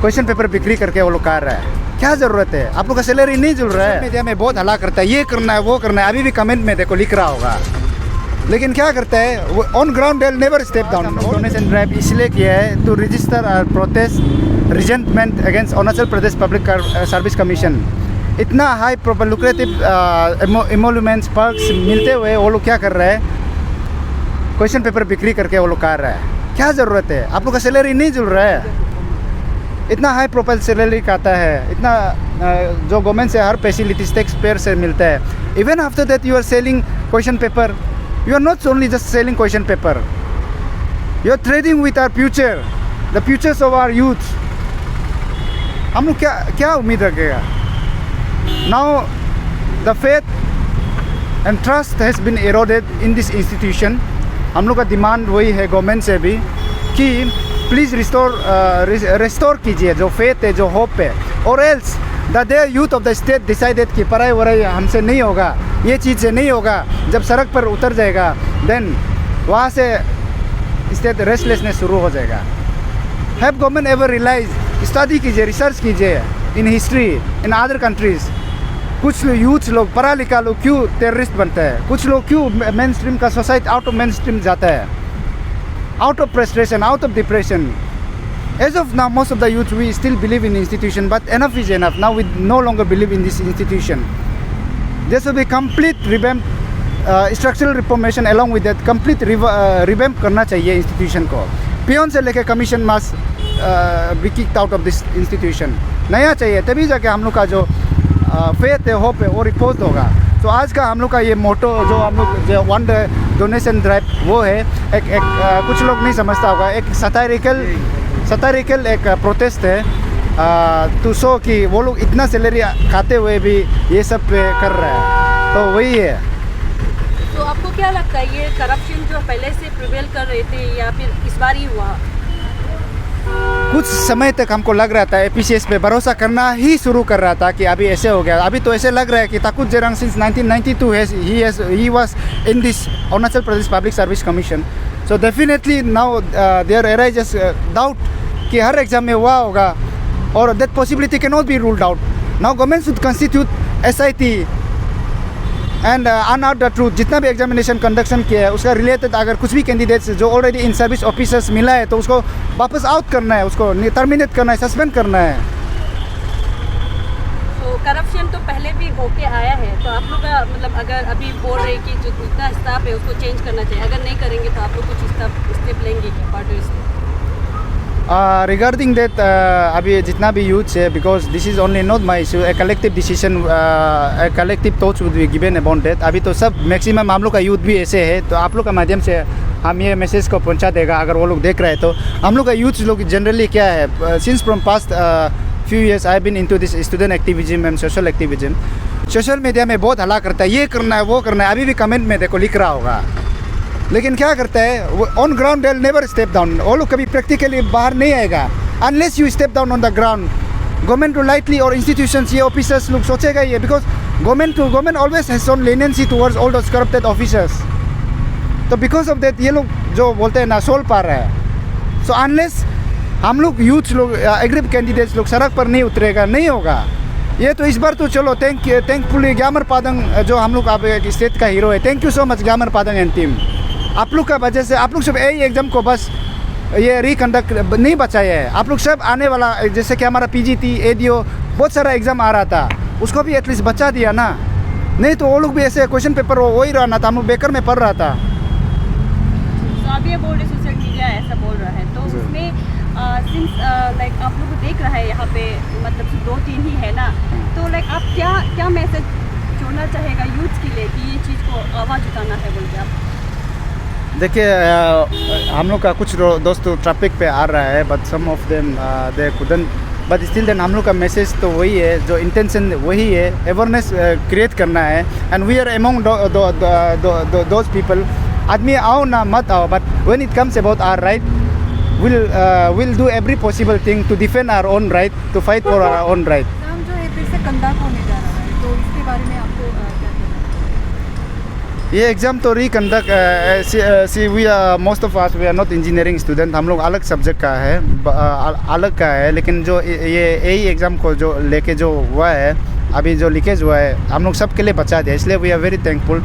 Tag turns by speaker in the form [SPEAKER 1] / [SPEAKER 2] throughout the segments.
[SPEAKER 1] Question paper बिक्री करके वो लोग कर रहा है। क्या ज़रूरत है? आप लोग का सैलरी नहीं जुल रहा है। मीडिया में बहुत हल्ला करता है, ये करना है वो करना है, अभी भी कमेंट में देखो लिख रहा होगा। लेकिन क्या करता है वो? On ground they never step down. Donation drive इसलिए किया है to register our protest resentment against Arunachal Pradesh public service commission. इतना high proper lucrative emoluments perks मिलते हुए वो लोग क्या कर रहे हैं? क्वेश्चन पेपर बिक्री करके वो लोग कर रहा है। क्या ज़रूरत है? आप लोग का सैलरी नहीं जुल रहा है। इतना हाई प्रोफाइल सैलरी आता है, इतना जो गवर्नमेंट से हर फैसिलिटीज टैक्स पेयर से मिलता है। Even after that you are selling question paper, you are not only just selling question paper, you are trading with our future, the futures of our youth. हम लोग क्या क्या उम्मीद रखेगा? Now the faith and trust has been eroded in this institution. हम लोग का demand वही है गवर्नमेंट से भी कि प्लीज़ रिस्टोर कीजिए जो फेथ है, जो होप है। और else the day youth of the state decided कि पढ़ाई वढ़ाई हमसे नहीं होगा, ये चीज़ से नहीं होगा, जब सड़क पर उतर जाएगा देन वहाँ से स्टेट रेस्टलेसनेस शुरू हो जाएगा। Have government ever realize? Study कीजिए, रिसर्च कीजिए in history in other countries. कुछ यूथ लोग पढ़ा लिखा लोग क्यों टेररिस्ट बनते हैं? कुछ लोग क्यों मेन स्ट्रीम का society out of main stream जाता है? Out of frustration, out of depression. As of now, most of the youth, we still believe in institution, but enough is enough. Now we no longer believe in this institution. There should be complete revamp, structural reformation along with that. Complete revamp करना चाहिए institution को. Peon से लेके commission must be kicked out of this institution. नया चाहिए, तभी जाके हम लोग का जो faith है, hope है, वो रिपोर्ट होगा। तो आज का हम लोग का ये मोटो जो हम लोग जो वन डोनेशन ड्राइव वो है एक कुछ लोग नहीं समझता होगा, एक सटारिकल एक प्रोटेस्ट है टू शो कि वो लोग इतना सैलरी खाते हुए भी ये सब कर रहा है। तो वही है।
[SPEAKER 2] तो आपको क्या लगता है ये करप्शन जो पहले से प्रिवेल कर रहे थे या फिर इस बार ही हुआ?
[SPEAKER 1] कुछ समय तक हमको लग रहा था एपीसीएस पे भरोसा करना ही शुरू कर रहा था कि अभी ऐसे हो गया। अभी तो ऐसे लग रहा है कि ताकुत जेरंग since 1992 he was in this Arunachal Pradesh Public Service Commission. So definitely now there arises doubt कि हर एग्जाम में हुआ होगा और that possibility cannot be ruled out. Now government should constitute SIT and unearth the truth. जितना भी examination conduction किया है उसका रिलेटेड अगर कुछ भी कैंडिडेट्स जो ऑलरेडी इन सर्विस ऑफिसर्स मिला है तो उसको वापस आउट करना है, उसको टर्मिनेट करना है, सस्पेंड करना है।
[SPEAKER 2] तो करप्शन तो पहले भी होके आया है, तो आप लोग का मतलब अगर अभी बोल रहे हैं कि जो जितना स्टाफ है उसको चेंज करना चाहिए, अगर नहीं करेंगे तो आप लोग कुछ स्टेप लेंगे क्या पार्टी से?
[SPEAKER 1] रिगार्डिंग दैट अभी जितना भी यूथ है, because this is only not my issue, a collective decision, a collective thoughts would be given about that. अभी तो सब मैक्सिमम हम लोग का यूथ भी ऐसे है, तो आप लोग का माध्यम से हम ये मैसेज को पहुंचा देगा अगर वो लोग देख रहे हैं। तो हम लोग का यूथ लोग जनरली क्या है, since from past few years I been into this student activism and social activism. Social media में बहुत हल्ला करता है, ये करना है वो करना है, अभी भी कमेंट में देखो लिख रहा होगा। लेकिन क्या करता है on ground they never step down. वो लोग कभी प्रैक्टिकली बाहर नहीं आएगा unless you step down on the ground. Government too lightly और इंस्टीट्यूशंस ये ऑफिसर्स लोग सोचेगा ये, because government always has shown leniency towards all those corrupted officers. तो बिकॉज ऑफ दैट ये लोग जो बोलते हैं ना सोल पा रहा है। सो अनलेस हम लोग यूथ लोग एग्रीव कैंडिडेट्स लोग सड़क पर नहीं उतरेगा, नहीं होगा ये। तो इस बार तो चलो थैंकफुली ग्यामर पादंग जो हम लोग आप स्टेट का हीरो है, thank you so much Gyamar Padang and team. आप लोग का वजह से आप लोग सब यही एग्ज़ाम को बस ये रिकंडक्ट नहीं बचाया है। आप लोग सब आने वाला जैसे कि हमारा पीजीटी एडीओ बहुत सारा एग्ज़ाम आ रहा था, उसको भी एटलीस्ट बचा दिया ना। नहीं तो वो लोग भी ऐसे क्वेश्चन पेपर वही रहना था, हम लोग बेकर में पढ़ रहा था।
[SPEAKER 2] तो आप ये बोल रहे सोशल मीडिया ऐसा बोल रहा है, तो उसमें सिंस लाइक आप लोग देख रहा है यहाँ पे मतलब 2-3 ही है ना, तो लाइक आप क्या मैसेज छोड़ना चाहेगा यूथ के लिए कि ये चीज़ को आवाज़ उठाना है बोल के आप?
[SPEAKER 1] देखिए हम लोग का कुछ दोस्त ट्रैफिक पे आ रहा है, but some of them they couldn't, but still then हम लोग का मैसेज तो वही है, जो इंटेंशन वही है, अवेयरनेस क्रिएट करना है। And we are among those people. आदमी आओ ना मत आओ, but when it comes about our right we'll do every possible thing to defend our own right, to fight for our own right.
[SPEAKER 2] जो है फिर से कंडक्ट होने जा रहा है, तो इसके बारे में आपको क्या कहना है?
[SPEAKER 1] ये एग्ज़ाम तो reconduct see we most of us we are not engineering student, हम लोग अलग सब्जेक्ट का है, अलग का है, लेकिन जो ये यही एग्ज़ाम को जो लेके जो हुआ है अभी जो लीकेज हुआ है हम लोग सब के लिए बचा दिया, इसलिए we are very thankful.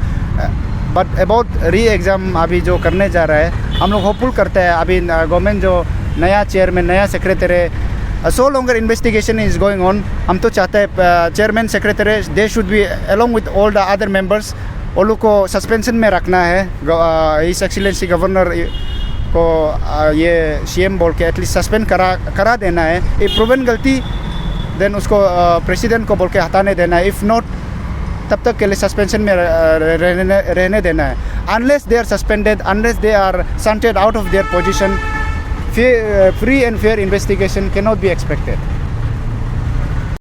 [SPEAKER 1] But about re exam अभी जो करने जा रहा है हम लोग होपफुल करते हैं। अभी गवर्नमेंट जो नया चेयरमैन नया secretary so longer investigation is going on, हम तो चाहते हैं chairman secretary they should be along with all the other members, उन लोग को सस्पेंशन में रखना है। इस एक्सीलेंसी गवर्नर को ये सीएम बोल के एटलीस्ट सस्पेंड करा देना है। ये प्रूवन गलती देन उसको प्रेसिडेंट को बोल के हटाने देना है। इफ़ नॉट तब तक के लिए सस्पेंशन में रहने देना है। Unless they are suspended, unless they are shunted out of their position, free and fair investigation can not be expected.